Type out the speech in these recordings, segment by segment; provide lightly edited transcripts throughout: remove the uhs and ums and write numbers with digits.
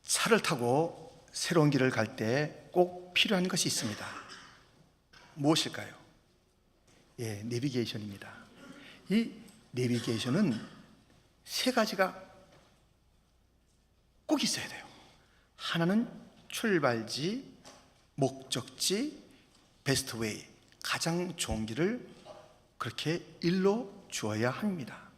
차를 타고 새로운 길을 갈 때 꼭 필요한 것이 있습니다. 무엇일까요? 내비게이션입니다. 이 내비게이션은 세 가지가 꼭 있어야 돼요. 하나는 출발지, 목적지, 베스트 웨이, 가장 좋은 길을 그렇게 일러 주어야 합니다.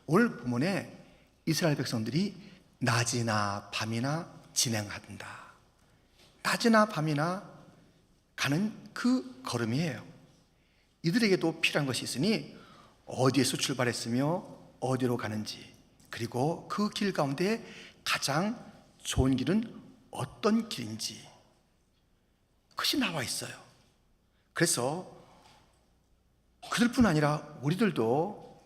오늘 본문에 이스라엘 백성들이 낮이나 밤이나 진행한다. 낮이나 밤이나 가는 그 걸음이에요. 이들에게도 필요한 것이 있으니 어디에서 출발했으며 어디로 가는지, 그리고 그 길 가운데 가장 좋은 길은 어떤 길인지 그것이 나와 있어요. 그래서 그들뿐 아니라 우리들도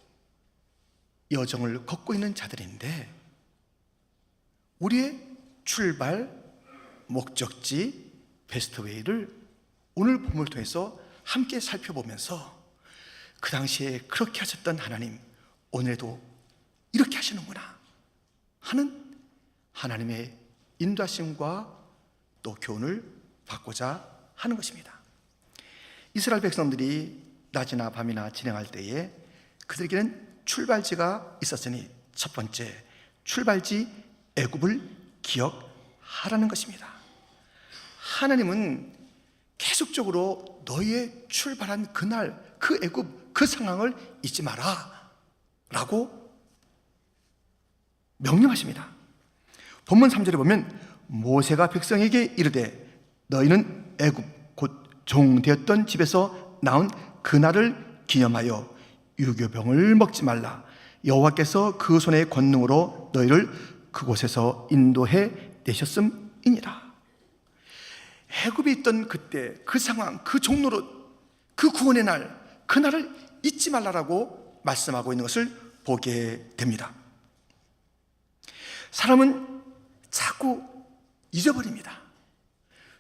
여정을 걷고 있는 자들인데, 우리의 출발, 목적지, 베스트웨이를 오늘 본문을 통해서 함께 살펴보면서 그 당시에 그렇게 하셨던 하나님, 오늘도 이렇게 하시는구나 하는 하나님의 인도하심과 또 교훈을 받고자 하는 것입니다. 이스라엘 백성들이 낮이나 밤이나 진행할 때에 그들에게는 출발지가 있었으니 첫 번째, 출발지 애굽을 기억하라는 것입니다. 하나님은 계속적으로 너희의 출발한 그날, 그 애굽, 그 상황을 잊지 마라 라고 명령하십니다. 본문 3절에 보면 모세가 백성에게 이르되 너희는 애굽 곧 종되었던 집에서 나온 그날을 기념하여 유교병을 먹지 말라. 여호와께서 그 손의 권능으로 너희를 그곳에서 인도해 내셨음이니라. 애굽에 있던 그때 그 상황, 그 종로로, 그 구원의 날, 그날을 잊지 말라라고 말씀하고 있는 것을 보게 됩니다. 사람은 자꾸 잊어버립니다.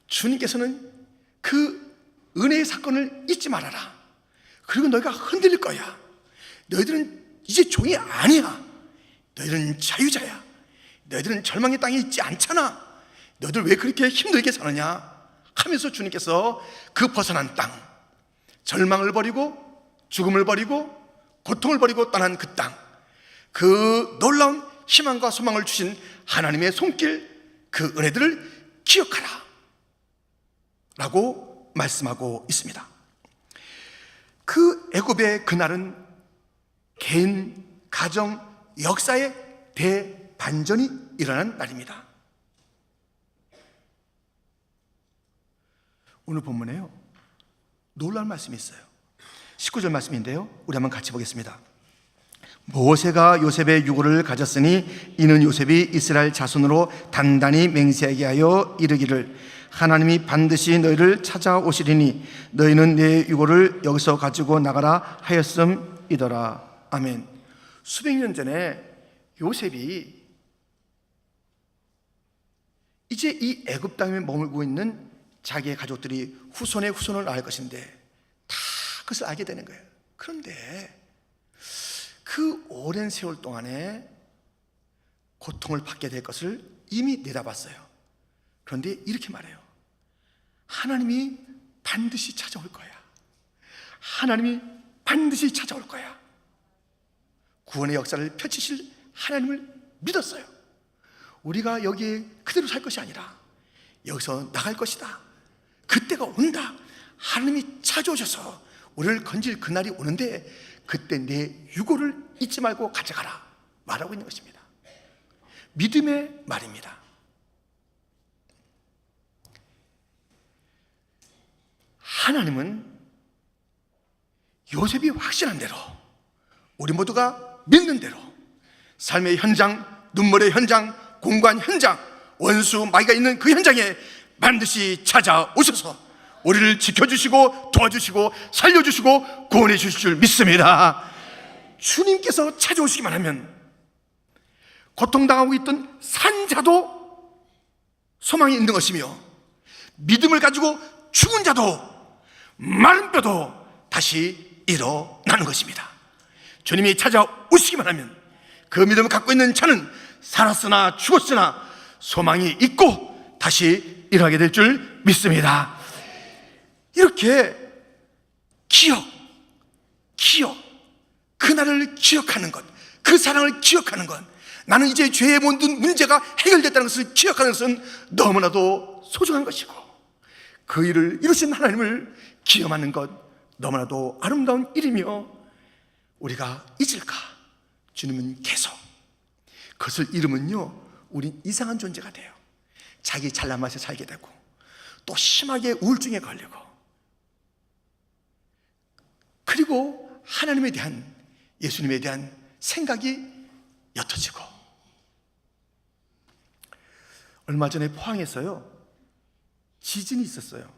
주님께서는 그 은혜의 사건을 잊지 말아라. 그리고 너희가 흔들릴 거야. 너희들은 이제 종이 아니야. 너희들은 자유자야. 너희들은 절망의 땅에 있지 않잖아. 너희들 왜 그렇게 힘들게 사느냐 하면서 주님께서 그 벗어난 땅, 절망을 버리고 죽음을 버리고 고통을 버리고 떠난 그 땅, 그 놀라운 희망과 소망을 주신 하나님의 손길, 그 은혜들을 기억하라 라고 말씀하고 있습니다. 그 애굽의 그날은 개인, 가정, 역사의 대반전이 일어난 날입니다. 오늘 본문에요, 놀라운 말씀이 있어요. 19절 말씀인데요, 우리 한번 같이 보겠습니다. 모세가 요셉의 유고를 가졌으니 이는 요셉이 이스라엘 자손으로 단단히 맹세하게 하여 이르기를 하나님이 반드시 너희를 찾아오시리니 너희는 내 유고를 여기서 가지고 나가라 하였음이더라. 아멘. 수백 년 전에 요셉이 이제 이 애굽 땅에 머물고 있는 자기의 가족들이 후손의 후손을 알 것인데 다 그것을 알게 되는 거예요. 그런데 그 오랜 세월 동안에 고통을 받게 될 것을 이미 내다봤어요. 그런데 이렇게 말해요. 하나님이 반드시 찾아올 거야. 하나님이 반드시 찾아올 거야. 구원의 역사를 펼치실 하나님을 믿었어요. 우리가 여기에 그대로 살 것이 아니라 여기서 나갈 것이다. 그때가 온다. 하나님이 찾아오셔서 우리를 건질 그날이 오는데 그때 내 유고를 잊지 말고 가져가라 말하고 있는 것입니다. 믿음의 말입니다. 하나님은 요셉이 확신한 대로, 우리 모두가 믿는 대로 삶의 현장, 눈물의 현장, 공간 현장, 원수 마귀가 있는 그 현장에 반드시 찾아오셔서 우리를 지켜주시고 도와주시고 살려주시고 구원해 주실 줄 믿습니다. 주님께서 찾아오시기만 하면 고통당하고 있던 산자도 소망이 있는 것이며, 믿음을 가지고 죽은 자도 마른 뼈도 다시 일어나는 것입니다. 주님이 찾아오시기만 하면 그 믿음을 갖고 있는 자는 살았으나 죽었으나 소망이 있고 다시 일어나게 될 줄 믿습니다. 이렇게 기억, 그날을 기억하는 것, 그 사랑을 기억하는 것, 나는 이제 죄의 모든 문제가 해결됐다는 것을 기억하는 것은 너무나도 소중한 것이고, 그 일을 이루신 하나님을 기억하는 것 너무나도 아름다운 일이며, 우리가 잊을까? 주님은 계속 그것을 잃으면요, 우린 이상한 존재가 돼요. 자기 잘난 맛에 살게 되고, 또 심하게 우울증에 걸리고, 그리고 하나님에 대한, 예수님에 대한 생각이 옅어지고. 얼마 전에 포항에서요, 지진이 있었어요.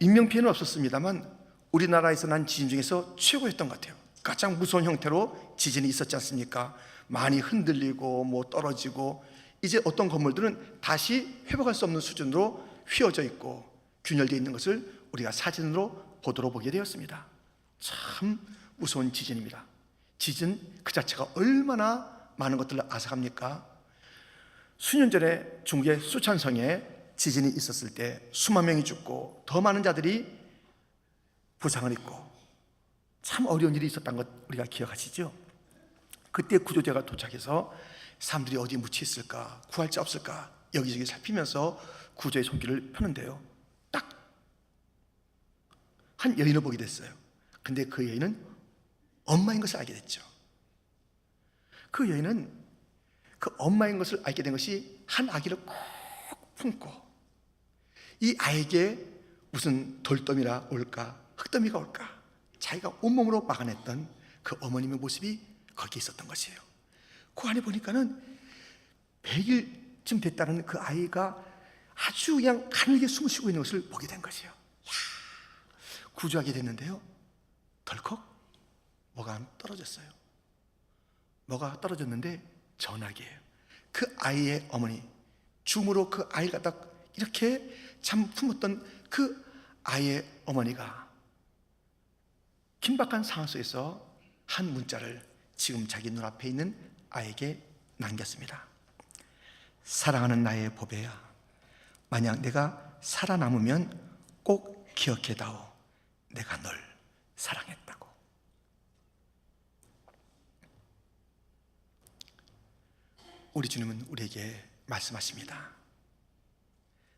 인명피해는 없었습니다만 우리나라에서 난 지진 중에서 최고였던 것 같아요. 가장 무서운 형태로 지진이 있었지 않습니까? 많이 흔들리고 뭐 떨어지고, 이제 어떤 건물들은 다시 회복할 수 없는 수준으로 휘어져 있고 균열되어 있는 것을 우리가 사진으로 보게 되었습니다. 참 무서운 지진입니다. 지진 그 자체가 얼마나 많은 것들을 앗아갑니까? 수년 전에 중국의 수촨성에 지진이 있었을 때 수만 명이 죽고 더 많은 자들이 부상을 입고 참 어려운 일이 있었던 것 우리가 기억하시죠? 그때 구조대가 도착해서 사람들이 어디 묻혀 있을까, 구할 자 없을까 여기저기 살피면서 구조의 손길을 펴는데요, 딱 한 여인을 보게 됐어요. 근데 그 여인은 엄마인 것을 알게 됐죠. 그 여인은 그 엄마인 것을 알게 된 것이 한 아기를 꼭 품고, 이 아이에게 무슨 돌더미가 올까, 흙더미가 올까, 자기가 온몸으로 막아냈던 그 어머님의 모습이 거기에 있었던 것이에요. 그 안에 보니까는 100일쯤 됐다는 그 아이가 아주 그냥 가늘게 숨을 쉬고 있는 것을 보게 된 것이에요. 구조하게 됐는데요, 덜컥 뭐가 떨어졌어요. 뭐가 떨어졌는데 전화기예요. 그 아이의 어머니, 줌으로 그 아이를 갖다 이렇게 참 품었던 그 아이의 어머니가 긴박한 상황 속에서 한 문자를 지금 자기 눈앞에 있는 아이에게 남겼습니다. 사랑하는 나의 보배야, 만약 내가 살아남으면 꼭 기억해다오. 내가 널 사랑했다고. 우리 주님은 우리에게 말씀하십니다.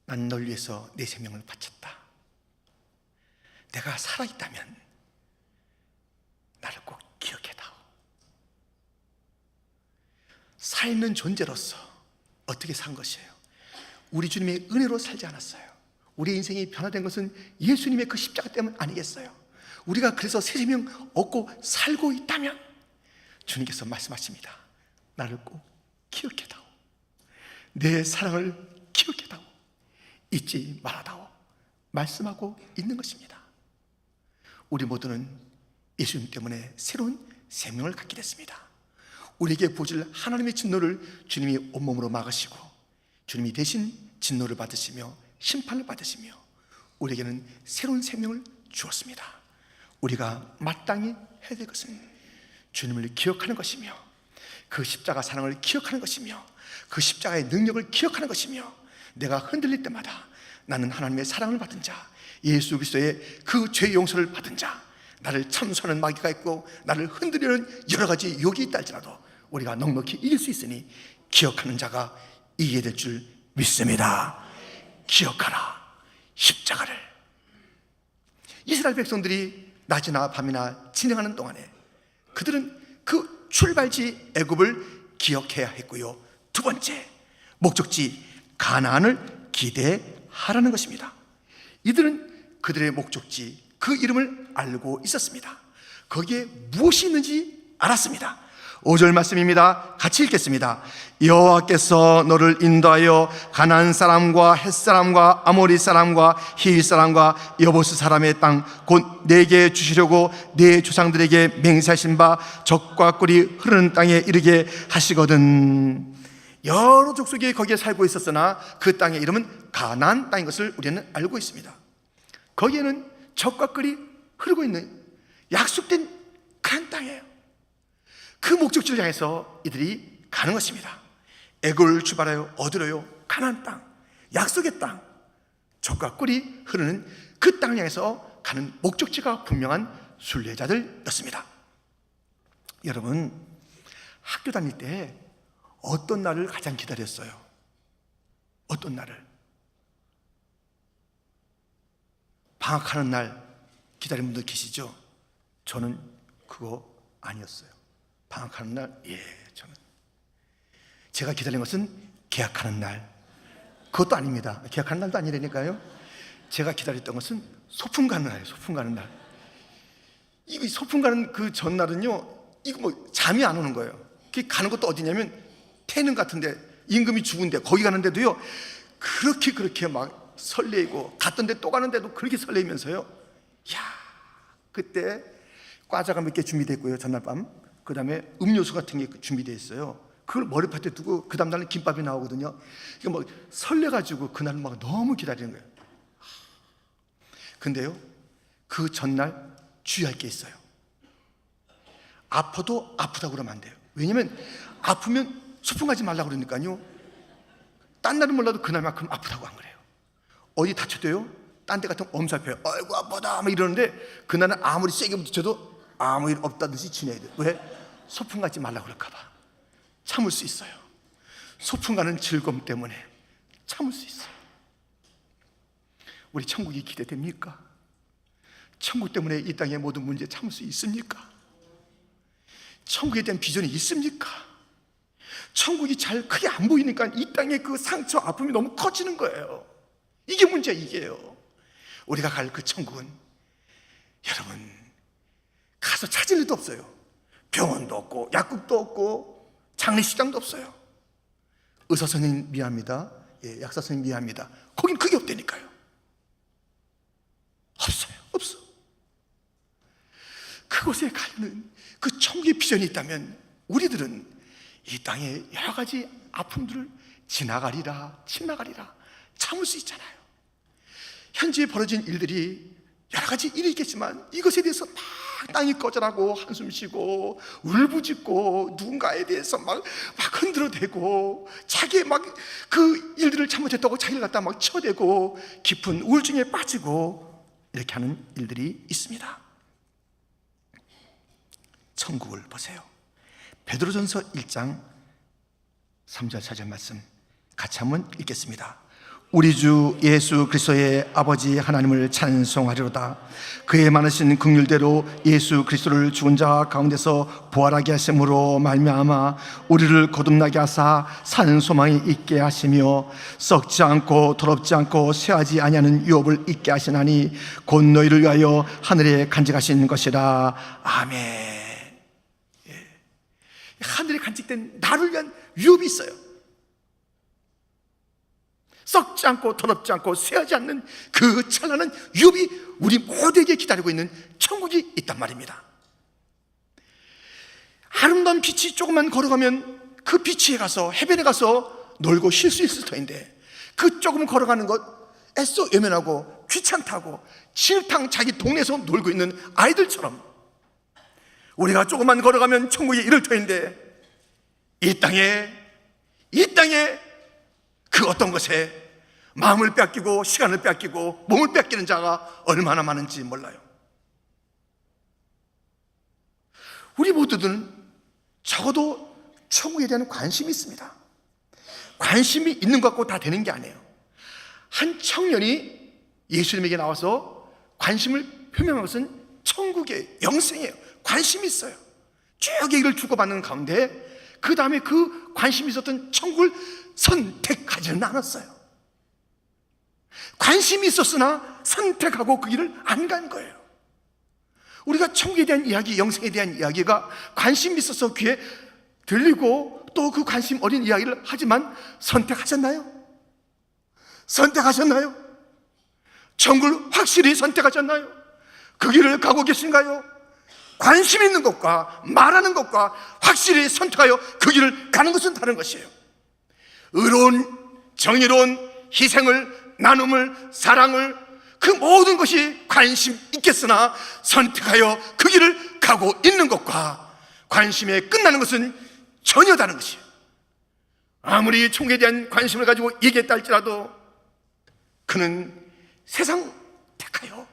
난 널 위해서 내 생명을 바쳤다. 내가 살아있다면 나를 꼭 기억해다오. 살아있는 존재로서 어떻게 산 것이에요? 우리 주님의 은혜로 살지 않았어요. 우리의 인생이 변화된 것은 예수님의 그 십자가 때문 아니겠어요? 우리가 그래서 새 생명 얻고 살고 있다면 주님께서 말씀하십니다. 나를 꼭 기억해다오. 내 사랑을 기억해다오. 잊지 말아다오. 말씀하고 있는 것입니다. 우리 모두는 예수님 때문에 새로운 생명을 갖게 됐습니다. 우리에게 보여줄 하나님의 진노를 주님이 온몸으로 막으시고, 주님이 대신 진노를 받으시며 심판을 받으시며 우리에게는 새로운 생명을 주었습니다. 우리가 마땅히 해야 될 것은 주님을 기억하는 것이며, 그 십자가 사랑을 기억하는 것이며, 그 십자가의 능력을 기억하는 것이며, 내가 흔들릴 때마다 나는 하나님의 사랑을 받은 자, 예수 그리스도의 그 죄 용서를 받은 자, 나를 참소하는 마귀가 있고 나를 흔들리는 여러 가지 욕이 있다 할지라도 우리가 넉넉히 이길 수 있으니 기억하는 자가 이기게 될 줄 믿습니다. 기억하라, 십자가를. 이스라엘 백성들이 낮이나 밤이나 진행하는 동안에 그들은 그 출발지 애굽을 기억해야 했고요, 두 번째 목적지 가나안을 기대하라는 것입니다. 이들은 그들의 목적지, 그 이름을 알고 있었습니다. 거기에 무엇이 있는지 알았습니다. 5절 말씀입니다. 같이 읽겠습니다. 여호와께서 너를 인도하여 가나안 사람과 헷 사람과 아모리 사람과 히위 사람과 여보스 사람의 땅 곧 내게 주시려고 네 조상들에게 맹세하신 바 젖과 꿀이 흐르는 땅에 이르게 하시거든. 여러 족속이 거기에 살고 있었으나 그 땅의 이름은 가나안 땅인 것을 우리는 알고 있습니다. 거기에는 젖과 꿀이 흐르고 있는 약속된 그런 땅이에요. 그 목적지를 향해서 이들이 가는 것입니다. 애굽을 출발하여 얻으려요 가나안 땅, 약속의 땅, 젖과 꿀이 흐르는 그 땅을 향해서 가는 목적지가 분명한 순례자들이었습니다. 여러분, 학교 다닐 때 어떤 날을 가장 기다렸어요? 어떤 날을? 방학하는 날 기다리는 분들 계시죠? 저는 그거 아니었어요. 방학하는 날, 저는 제가 기다린 것은 개학하는 날. 그것도 아닙니다. 개학하는 날도 아니라니까요. 제가 기다렸던 것은 소풍 가는 날이에요. 소풍 가는 날. 이 소풍 가는 그 전날은요, 이거 뭐 잠이 안 오는 거예요. 그 가는 것도 어디냐면 태릉 같은데, 임금이 죽은데 거기 가는데도요 그렇게 막 설레이고, 갔던 데 또 가는데도 그렇게 설레면서요. 야, 그때 과자가 몇 개 준비됐고요, 전날 밤. 그 다음에 음료수 같은 게 준비되어 있어요. 그걸 머리맡에 두고 그 다음 날은 김밥이 나오거든요. 이거 막 설레가지고 그날 막 너무 기다리는 거예요. 근데요, 그 전날 주의할 게 있어요. 아파도 아프다고 그러면 안 돼요. 왜냐면 아프면 소풍 가지 말라고 그러니까요. 딴 날은 몰라도 그날만큼 아프다고 안 그래요. 어디 다쳐도요, 딴 데 같으면 엄살펴요. 아이고 아프다 막 이러는데, 그날은 아무리 세게 부딪혀도 아무 일 없다듯이 지내야 돼요. 왜? 소풍 가지 말라고 그럴까 봐. 참을 수 있어요. 소풍 가는 즐거움 때문에 참을 수 있어요. 우리 천국이 기대됩니까? 천국 때문에 이 땅의 모든 문제 참을 수 있습니까? 천국에 대한 비전이 있습니까? 천국이 잘 크게 안 보이니까 이 땅의 그 상처, 아픔이 너무 커지는 거예요. 이게 문제야, 이게요. 우리가 갈 그 천국은 여러분 가서 찾을 일도 없어요. 병원도 없고 약국도 없고 장례식장도 없어요. 의사 선생님 미안합니다. 약사 선생님 미안합니다. 거긴 그게 없다니까요. 없어. 그곳에 가는 그 천국의 비전이 있다면 우리들은 이 땅의 여러 가지 아픔들을 지나가리라 참을 수 있잖아요. 현재 벌어진 일들이 여러 가지 일이 있겠지만 이것에 대해서 막 땅이 꺼져라고 한숨 쉬고 울부짖고 누군가에 대해서 막 흔들어대고 자기의 막 그 일들을 잘못했다고 자기를 갖다 막 쳐대고 깊은 우울증에 빠지고 이렇게 하는 일들이 있습니다. 천국을 보세요. 베드로전서 1장 3절 4절 말씀 같이 한번 읽겠습니다. 우리 주 예수 그리스도의 아버지 하나님을 찬송하리로다. 그의 많으신 긍휼대로 예수 그리스도를 죽은 자 가운데서 부활하게 하심으로 말미암아 우리를 거듭나게 하사 산 소망이 있게 하시며 썩지 않고 더럽지 않고 쇠하지 아니하는 유업을 있게 하시나니 곧 너희를 위하여 하늘에 간직하신 것이라. 아멘. 하늘에 간직된 나를 위한 유업이 있어요. 썩지 않고 더럽지 않고 쇠하지 않는 그 찬란한 유업이 우리 모두에게 기다리고 있는 천국이 있단 말입니다. 아름다운 빛이 조금만 걸어가면 그 빛에 가서 해변에 가서 놀고 쉴 수 있을 터인데, 그 조금 걸어가는 것 애써 외면하고 귀찮다고 진흙탕 자기 동네에서 놀고 있는 아이들처럼 우리가 조금만 걸어가면 천국에 이를 터인데, 이 땅에 그 어떤 것에 마음을 뺏기고 시간을 뺏기고 몸을 뺏기는 자가 얼마나 많은지 몰라요. 우리 모두들은 적어도 천국에 대한 관심이 있습니다. 관심이 있는 것 같고 다 되는 게 아니에요. 한 청년이 예수님에게 나와서 관심을 표명한 것은 천국의 영생이에요. 관심이 있어요. 쭉 얘기를 주고받는 가운데 그 다음에 그 관심이 있었던 천국을 선택하지는 않았어요. 관심이 있었으나 선택하고 그 길을 안 간 거예요. 우리가 천국에 대한 이야기, 영생에 대한 이야기가 관심이 있어서 귀에 들리고 또 그 관심 어린 이야기를 하지만 선택하셨나요? 선택하셨나요? 천국을 확실히 선택하셨나요? 그 길을 가고 계신가요? 관심 있는 것과 말하는 것과 확실히 선택하여 그 길을 가는 것은 다른 것이에요. 의로운, 정의로운 희생을, 나눔을, 사랑을, 그 모든 것이 관심 있겠으나 선택하여 그 길을 가고 있는 것과 관심에 끝나는 것은 전혀 다른 것이에요. 아무리 총에 대한 관심을 가지고 얘기했다 할지라도 그는 세상 택하여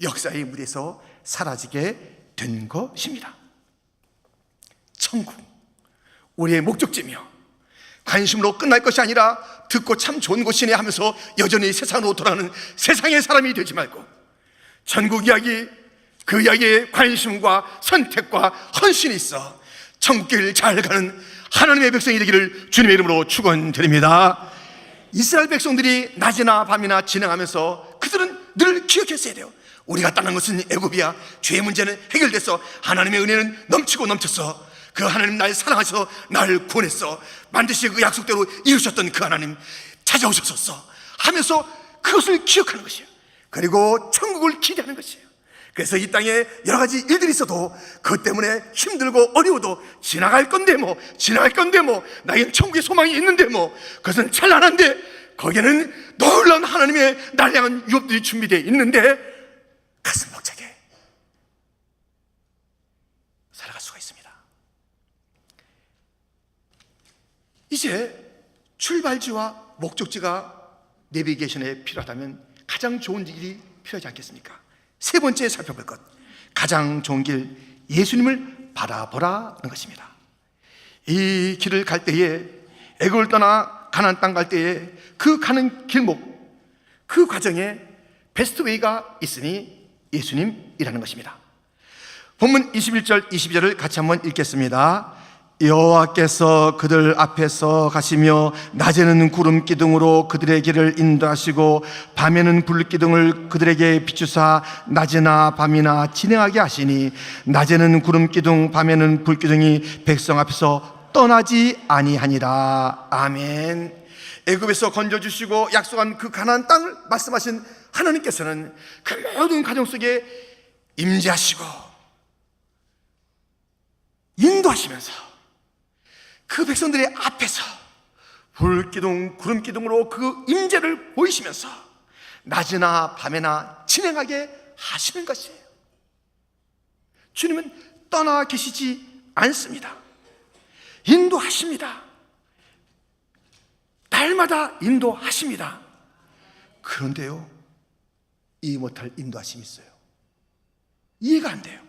역사의 무대에서 사라지게 된 것입니다. 천국, 우리의 목적지며 관심으로 끝날 것이 아니라 듣고 참 좋은 곳이네 하면서 여전히 세상으로 돌아가는 세상의 사람이 되지 말고 천국 이야기, 그 이야기에 관심과 선택과 헌신이 있어 천국길 잘 가는 하나님의 백성이 되기를 주님의 이름으로 축원드립니다. 이스라엘 백성들이 낮이나 밤이나 진행하면서 그들은 늘 기억했어야 돼요. 우리가 떠난 것은 애굽이야. 죄의 문제는 해결됐어. 하나님의 은혜는 넘치고 넘쳤어. 그 하나님 날 사랑하셔서 날 구원했어. 반드시 그 약속대로 이루셨던 그 하나님 찾아오셨었어 하면서 그것을 기억하는 것이에요. 그리고 천국을 기대하는 것이에요. 그래서 이 땅에 여러 가지 일들이 있어도 그것 때문에 힘들고 어려워도 지나갈 건데 나에겐 천국의 소망이 있는데 그것은 찬란한데 거기에는 놀라운 하나님의 날 향한 유업들이 준비되어 있는데 가슴 벅차게 살아갈 수가 있습니다. 이제 출발지와 목적지가 내비게이션에 필요하다면 가장 좋은 길이 필요하지 않겠습니까? 세 번째 살펴볼 것, 가장 좋은 길, 예수님을 바라보라는 것입니다. 이 길을 갈 때에, 애굽을 떠나 가나안 땅 갈 때에 그 가는 길목, 그 과정에 베스트 웨이가 있으니 예수님이라는 것입니다. 본문 21절 22절을 같이 한번 읽겠습니다. 여호와께서 그들 앞에서 가시며 낮에는 구름 기둥으로 그들의 길을 인도하시고 밤에는 불 기둥을 그들에게 비추사 낮이나 밤이나 진행하게 하시니 낮에는 구름 기둥 밤에는 불 기둥이 백성 앞에서 떠나지 아니하니라. 아멘. 애굽에서 건져주시고 약속한 그 가나안 땅을 말씀하신 하나님께서는 그 모든 가정 속에 임재하시고 인도하시면서 그 백성들의 앞에서 불기둥, 구름기둥으로 그 임재를 보이시면서 낮이나 밤에나 진행하게 하시는 것이에요. 주님은 떠나 계시지 않습니다. 인도하십니다. 날마다 인도하십니다. 그런데요, 이해 못할 인도하심이 있어요. 이해가 안 돼요.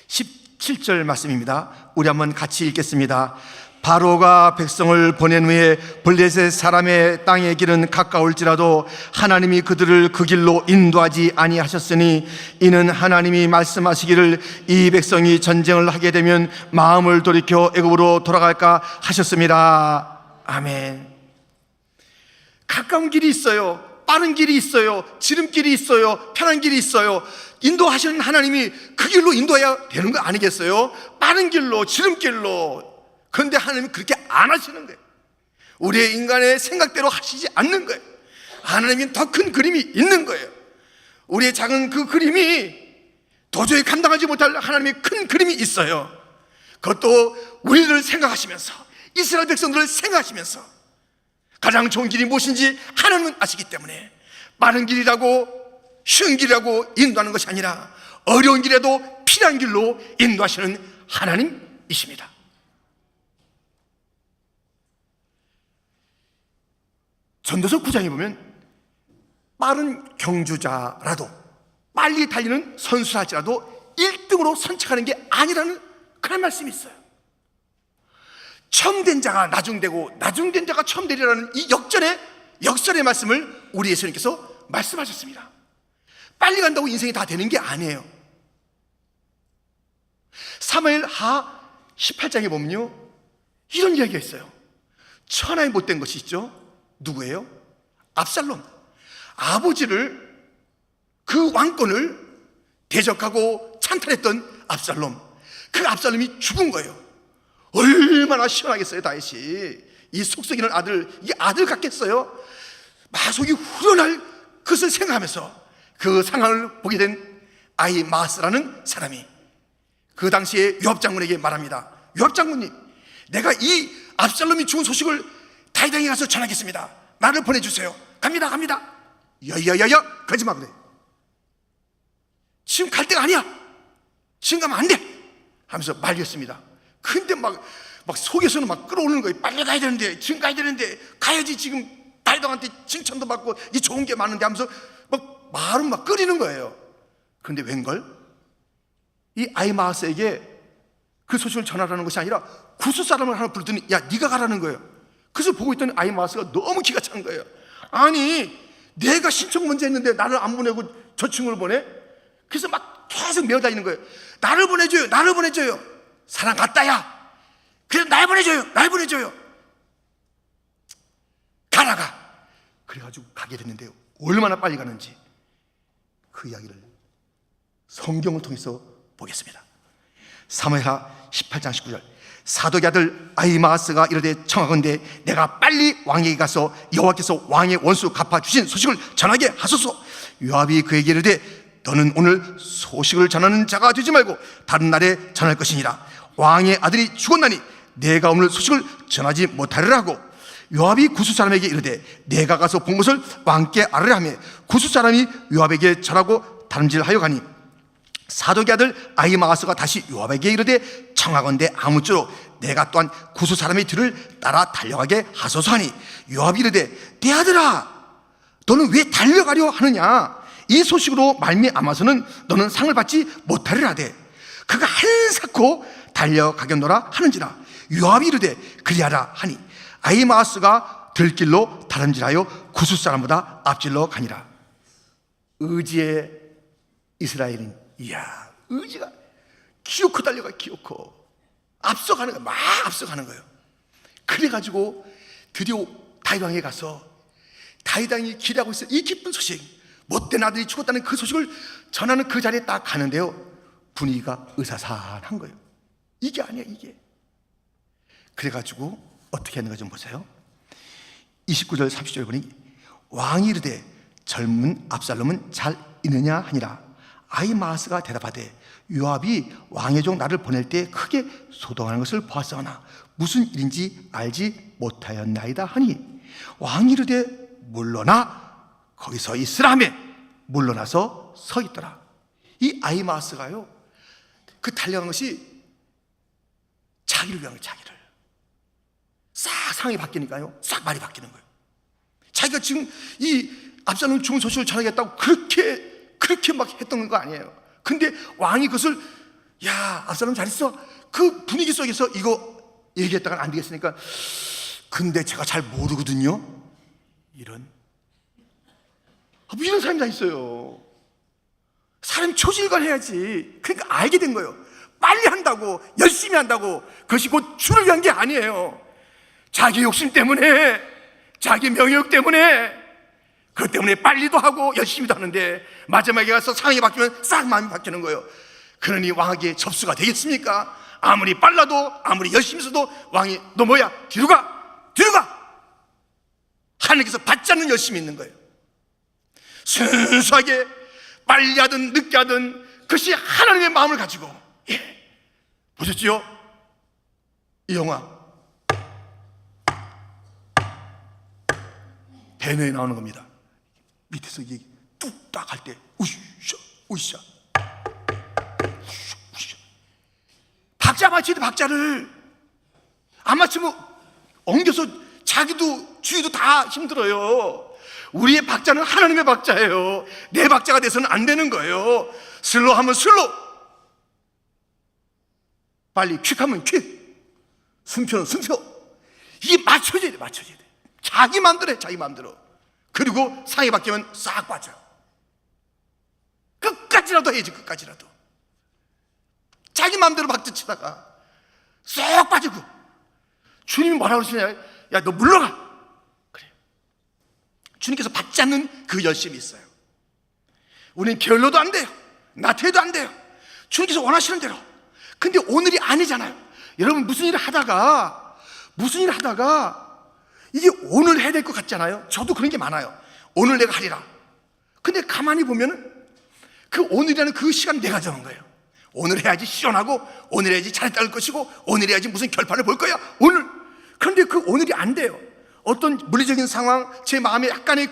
17절 말씀입니다. 우리 한번 같이 읽겠습니다. 바로가 백성을 보낸 후에 블레셋 사람의 땅의 길은 가까울지라도 하나님이 그들을 그 길로 인도하지 아니하셨으니 이는 하나님이 말씀하시기를 이 백성이 전쟁을 하게 되면 마음을 돌이켜 애굽으로 돌아갈까 하셨습니다. 아멘. 가까운 길이 있어요. 빠른 길이 있어요. 지름길이 있어요. 편한 길이 있어요. 인도하시는 하나님이 그 길로 인도해야 되는 거 아니겠어요? 빠른 길로, 지름길로. 그런데 하나님은 그렇게 안 하시는 거예요. 우리의 인간의 생각대로 하시지 않는 거예요. 하나님은 더 큰 그림이 있는 거예요. 우리의 작은 그 그림이 도저히 감당하지 못할 하나님의 큰 그림이 있어요. 그것도 우리를 생각하시면서, 이스라엘 백성들을 생각하시면서 가장 좋은 길이 무엇인지 하나님은 아시기 때문에 빠른 길이라고 쉬운 길이라고 인도하는 것이 아니라 어려운 길에도 필요한 길로 인도하시는 하나님이십니다. 전도서 9장에 보면 빠른 경주자라도 빨리 달리는 선수랄지라도 1등으로 선착하는 게 아니라는 그런 말씀이 있어요. 처음 된 자가 나중되고 나중된 자가 처음 되리라는 이 역설의 말씀을 우리 예수님께서 말씀하셨습니다. 빨리 간다고 인생이 다 되는 게 아니에요. 사무엘 하 18장에 보면요, 이런 이야기가 있어요. 천하에 못된 것이 있죠. 누구예요? 압살롬. 아버지를, 그 왕권을 대적하고 찬탈했던 압살롬. 그 압살롬이 죽은 거예요. 얼마나 시원하겠어요. 다윗이 이 속썩이는 아들, 이게 아들 같겠어요? 마속이 후련할 것을 생각하면서 그 상황을 보게 된 아히마스라는 사람이 그 당시에 요압 장군에게 말합니다. 요압 장군님, 내가 이 압살롬이 죽은 소식을 다윗에게 가서 전하겠습니다. 나를 보내주세요. 갑니다. 야야야야, 가지 마. 그래. 지금 갈 때가 아니야. 지금 가면 안 돼 하면서 말렸습니다. 근데 막 막 속에서는 막 끌어오르는 거예요. 빨리 가야 되는데, 지금 가야 되는데, 가야지 지금 다윗왕한테 칭찬도 받고 이 좋은 게 많은데 하면서 막 말은 막 끓이는 거예요. 그런데 웬걸? 이 아히마아스에게 그 소식을 전하라는 것이 아니라 구스 사람을 하나 부르더니 야, 네가 가라는 거예요. 그래서 보고 있던 아히마아스가 너무 기가 찬 거예요. 아니, 내가 신청 먼저 했는데 나를 안 보내고 저 친구를 보내? 그래서 막 계속 매어다니는 거예요. 나를 보내줘요, 나를 보내줘요. 사랑 같다야. 그래서 날 보내줘요, 날 보내줘요. 가라가. 그래가지고 가게 됐는데요, 얼마나 빨리 가는지 그 이야기를 성경을 통해서 보겠습니다. 사무엘하 18장 19절. 사독의 아들 아히마아스가 이르되 청하건대 내가 빨리 왕에게 가서 여호와께서 왕의 원수 갚아주신 소식을 전하게 하소서. 요압이 그에게 이르되 너는 오늘 소식을 전하는 자가 되지 말고 다른 날에 전할 것이니라. 왕의 아들이 죽었나니 내가 오늘 소식을 전하지 못하리라 하고, 요압이 구스 사람에게 이르되 내가 가서 본 것을 왕께 아뢰라 하며 구스 사람이 요압에게 절하고 다름질하여 가니, 사독의 아들 아히마아스가 다시 요압에게 이르되 청하건대 아무쪼록 내가 또한 구스 사람의 뒤를 따라 달려가게 하소서 하니, 요압이 이르되 내 아들아 너는 왜 달려가려 하느냐? 이 소식으로 말미암아서는 너는 상을 받지 못하리라 하되 그가 한사코 달려가겠노라 하는지라. 요압이 이르되 그리하라 하니 아히마아스가 들길로 다름질하여 구스 사람보다 앞질러 가니라. 의지의 이스라엘인, 이야, 의지가 기어코 달려가, 기어코 앞서가는 거예요. 막 앞서가는 거예요. 그래가지고 드디어 다윗왕에 가서 다윗왕이 기대하고 있어요. 이 기쁜 소식, 못된 아들이 죽었다는 그 소식을 전하는 그 자리에 딱 가는데요, 분위기가 으사산한 거예요. 이게 아니야, 이게. 그래가지고 어떻게 했는가 좀 보세요. 29절 30절 보니 왕이 이르되 젊은 압살롬은 잘 있느냐 하니라. 아히마아스가 대답하되 요압이 왕의 종 나를 보낼 때 크게 소동하는 것을 보았사오나 무슨 일인지 알지 못하였나이다 하니, 왕이 이르되 물러나 거기서 있으라며 물러나서 서 있더라. 이 아히마아스가요, 그 달려간 것이 자기를 위한 거예요. 자기를 싹 상황이 바뀌니까요, 싹 말이 바뀌는 거예요. 자기가 지금 이 압살롬 죽은 소식을 전하겠다고 그렇게 막 했던 거 아니에요. 근데 왕이 그것을, 야, 압살롬 잘 있어? 그 분위기 속에서 이거 얘기했다가는 안 되겠으니까, 근데 제가 잘 모르거든요. 이런 사람이 다 있어요. 사람이 초질관 해야지. 그러니까 알게 된 거예요. 빨리 한다고, 열심히 한다고, 그것이 곧 주를 위한 게 아니에요. 자기 욕심 때문에, 자기 명예욕 때문에, 그것 때문에 빨리도 하고 열심히도 하는데 마지막에 가서 상황이 바뀌면 싹 마음이 바뀌는 거예요. 그러니 왕에게 접수가 되겠습니까? 아무리 빨라도, 아무리 열심히 해서도 왕이 너 뭐야? 뒤로 가! 뒤로 가! 하나님께서 받지 않는 열심이 있는 거예요. 순수하게 빨리 하든 늦게 하든 그것이 하나님의 마음을 가지고, 예. 보셨지요? 이 영화 배너에 나오는 겁니다. 밑에서 이게 뚝딱 할 때 우샤 우샤 우샤, 박자 맞춰야 돼. 박자를 안 맞추면 엉겨서 자기도 주위도 다 힘들어요. 우리의 박자는 하나님의 박자예요. 내 박자가 돼서는 안 되는 거예요. 슬로우 하면 슬로우, 빨리 퀵하면 퀵, 숨표는 숨표. 이게 맞춰져야 돼. 맞춰져야 돼. 자기 마음대로 해, 자기 마음대로. 그리고 상이 바뀌면 싹 빠져. 끝까지라도 해야지. 끝까지라도 자기 마음대로 박자 치다가 쏙 빠지고, 주님이 뭐라고 그러시냐? 야, 너 물러가. 그래. 주님께서 받지 않는 그 열심이 있어요. 우리는 게을러도 안 돼요. 나태해도 안 돼요. 주님께서 원하시는 대로. 근데 오늘이 아니잖아요. 여러분, 무슨 일을 하다가 이게 오늘 해야 될 것 같잖아요. 저도 그런 게 많아요. 오늘 내가 하리라. 근데 가만히 보면은 그 오늘이라는 그 시간 내가 정한 거예요. 오늘 해야지 시원하고, 오늘 해야지 잘했다 할 것이고, 오늘 해야지 무슨 결판을 볼 거야, 오늘. 그런데 그 오늘이 안 돼요. 어떤 물리적인 상황, 제 마음에 약간의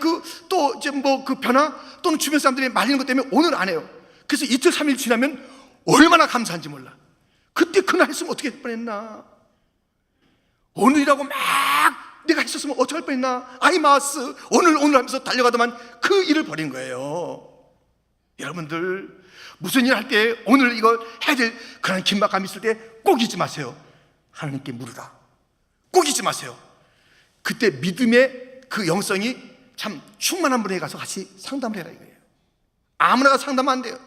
또 이제 그 변화, 또는 주변 사람들이 말리는 것 때문에 오늘 안 해요. 그래서 이틀 3일 지나면 얼마나 감사한지 몰라. 그때 그날 했으면 어떻게 할 뻔했나. 오늘이라고 막 내가 했었으면 어떡할 뻔했나, 아이마스, 오늘 하면서 달려가다만 그 일을 버린 거예요. 여러분들 무슨 일 할 때 오늘 이거 해야 될 그런 긴박감이 있을 때 꼭 잊지 마세요. 하나님께 물으라. 꼭 잊지 마세요. 그때 믿음의 그 영성이 참 충만한 분에게 가서 같이 상담을 해라 이거예요. 아무나 가서 상담하면 안 돼요.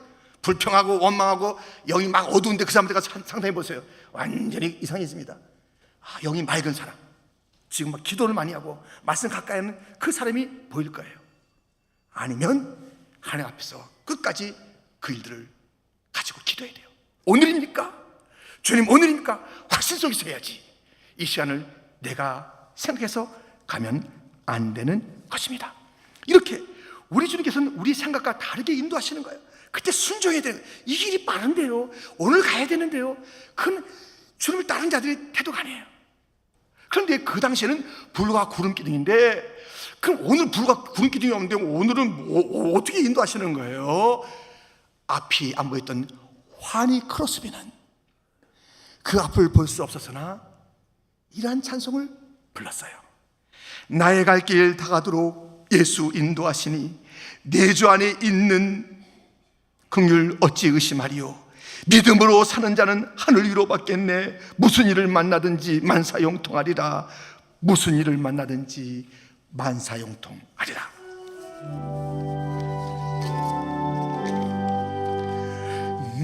불평하고 원망하고 영이 막 어두운데 그 사람들 가서 상담해 보세요. 완전히 이상해집니다. 영이 맑은 사람, 지금 막 기도를 많이 하고 말씀 가까이 하는 그 사람이 보일 거예요. 아니면 하나님 앞에서 끝까지 그 일들을 가지고 기도해야 돼요. 오늘입니까? 주님 오늘입니까? 확신 속에서 해야지. 이 시간을 내가 생각해서 가면 안 되는 것입니다. 이렇게 우리 주님께서는 우리 생각과 다르게 인도하시는 거예요. 그때 순종해야 돼요. 이 길이 빠른데요, 오늘 가야 되는데요, 그건 주님을 따르는 자들의 태도가 아니에요. 그런데 그 당시에는 불과 구름 기둥인데, 그럼 오늘 불과 구름 기둥이 없는데 오늘은 어떻게 인도하시는 거예요? 앞이 안 보였던 환히 크로스비는 그 앞을 볼 수 없었으나 이러한 찬송을 불렀어요. 나의 갈 길 다가도록 예수 인도하시니 내 주 안에 있는 긍휼 어찌 의심하리요. 믿음으로 사는 자는 하늘 위로 받겠네. 무슨 일을 만나든지 만사형통하리라. 무슨 일을 만나든지 만사형통하리라.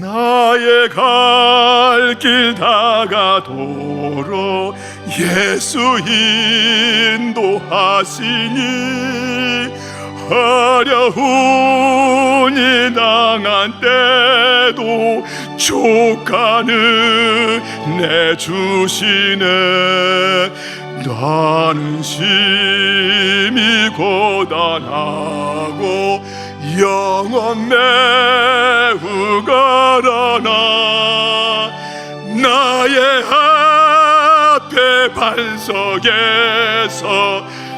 나의 갈 길 다가도록 예수 인도하시니 어려움이 당한 때도 족하는 내 주시네. 나는 심히 고단하고 영원 매우 가라나. 나의 앞에 반석에서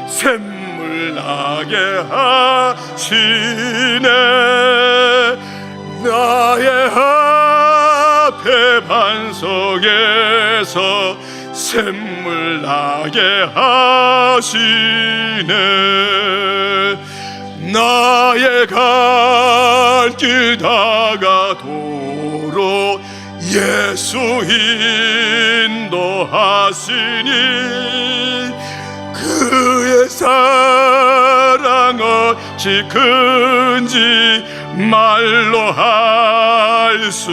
샘물 나게 하시네. 나의 앞에 반석에서 샘물 나게 하시네. 나의 갈 길 다가도록 예수 인도하시니 그의 사랑 어찌 큰지 말로 할 수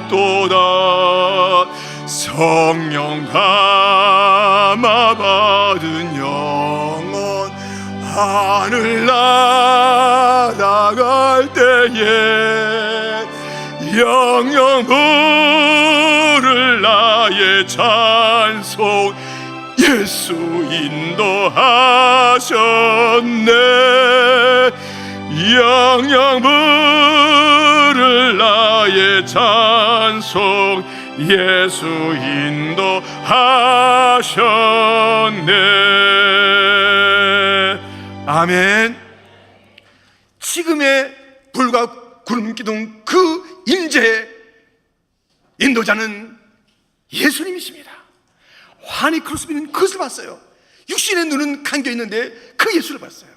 없도다. 성령 감화 받은 영혼 하늘 날아갈 때에 영영 부를 나의 찬송 예수 인도하셨네. 영영 부를 나의 찬송 예수 인도하셨네. 아멘. 지금의 불과 구름 기둥 그 임재의 인도자는 예수님이십니다. 환히 크로스비는 그것을 봤어요. 육신의 눈은 감겨 있는데 그 예수를 봤어요.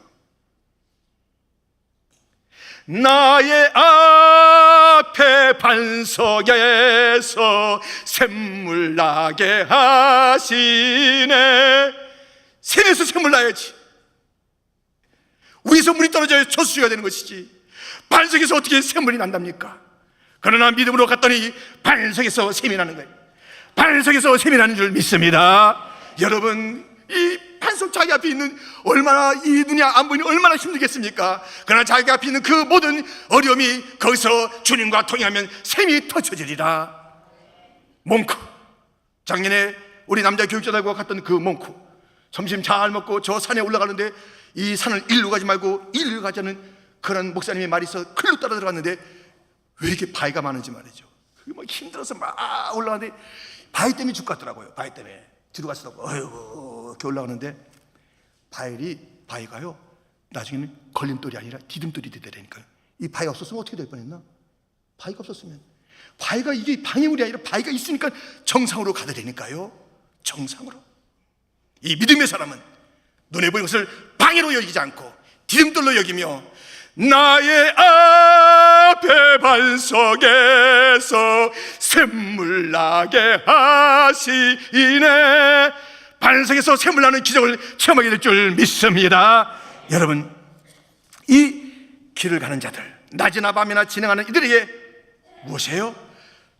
나의 앞에 반석에서 샘물 나게 하시네. 샘에서 샘물 나야지. 위에서 물이 떨어져야 저수지가 되는 것이지 반석에서 어떻게 샘물이 난답니까? 그러나 믿음으로 갔더니 반석에서 샘이 나는 거예요. 반석에서 샘이 나는 줄 믿습니다. 여러분, 이 반석 자기 앞에 있는 얼마나 이 눈이 안 보이니 얼마나 힘들겠습니까? 그러나 자기 앞에 있는 그 모든 어려움이 거기서 주님과 통행하면 샘이 터져지리라. 몽크, 작년에 우리 남자 교육자들과 갔던 그 몽크, 점심 잘 먹고 저 산에 올라가는데 이 산을 일로 가지 말고 일로 가자는 그런 목사님의 말이 있어 글로 따라 들어갔는데 왜 이렇게 바위가 많은지 말이죠. 그게 막 힘들어서 막 올라가는데 바위 때문에 죽 같더라고요. 바위 때문에 뒤로 갔더라고요. 어휴, 이렇게 올라가는데 바위가요 나중에는 걸림돌이 아니라 디딤돌이 되더라니까요. 이 바위가 없었으면 어떻게 될 뻔했나? 바위가 없었으면, 바위가 이게 방해물이 아니라 바위가 있으니까 정상으로 가더라니까요. 정상으로. 이 믿음의 사람은 눈에 보이는 것을 방해로 여기지 않고 디딤돌로 여기며 나의 앞에 반석에서 샘물 나게 하시네. 반석에서 샘물 나는 기적을 체험하게 될 줄 믿습니다. 여러분, 이 길을 가는 자들, 낮이나 밤이나 진행하는 이들에게 무엇이에요?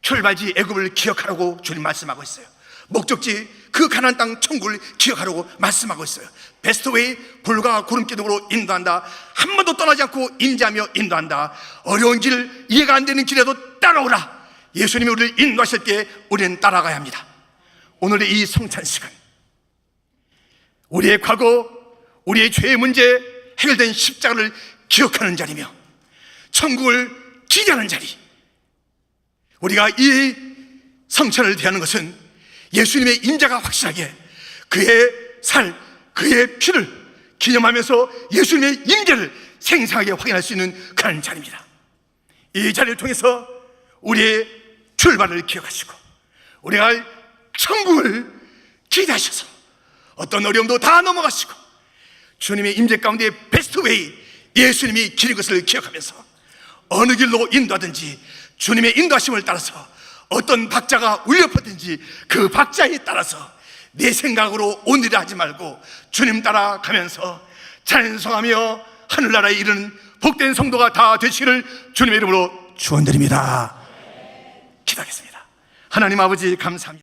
출발지 애굽을 기억하라고 주님 말씀하고 있어요. 목적지 그 가나안 땅 천국을 기억하라고 말씀하고 있어요. 베스트웨이, 불과 구름 기둥으로 인도한다. 한 번도 떠나지 않고 인지하며 인도한다. 어려운 길, 이해가 안 되는 길에도 따라오라. 예수님이 우리를 인도하실 때 우리는 따라가야 합니다. 오늘의 이 성찬 시간, 우리의 과거, 우리의 죄의 문제, 해결된 십자가를 기억하는 자리며 천국을 기대하는 자리. 우리가 이 성찬을 대하는 것은 예수님의 임재가 확실하게 그의 살, 그의 피를 기념하면서 예수님의 임재를 생생하게 확인할 수 있는 그런 자리입니다. 이 자리를 통해서 우리의 출발을 기억하시고 우리가 할 천국을 기대하셔서 어떤 어려움도 다 넘어가시고 주님의 임재 가운데 베스트웨이, 예수님이 길인 것을 기억하면서 어느 길로 인도하든지 주님의 인도하심을 따라서 어떤 박자가 울려 퍼든지 그 박자에 따라서 내 생각으로 오늘이라 하지 말고 주님 따라가면서 찬송하며 하늘나라에 이르는 복된 성도가 다 되시기를 주님의 이름으로 축원드립니다. 기도하겠습니다. 하나님 아버지 감사합니다.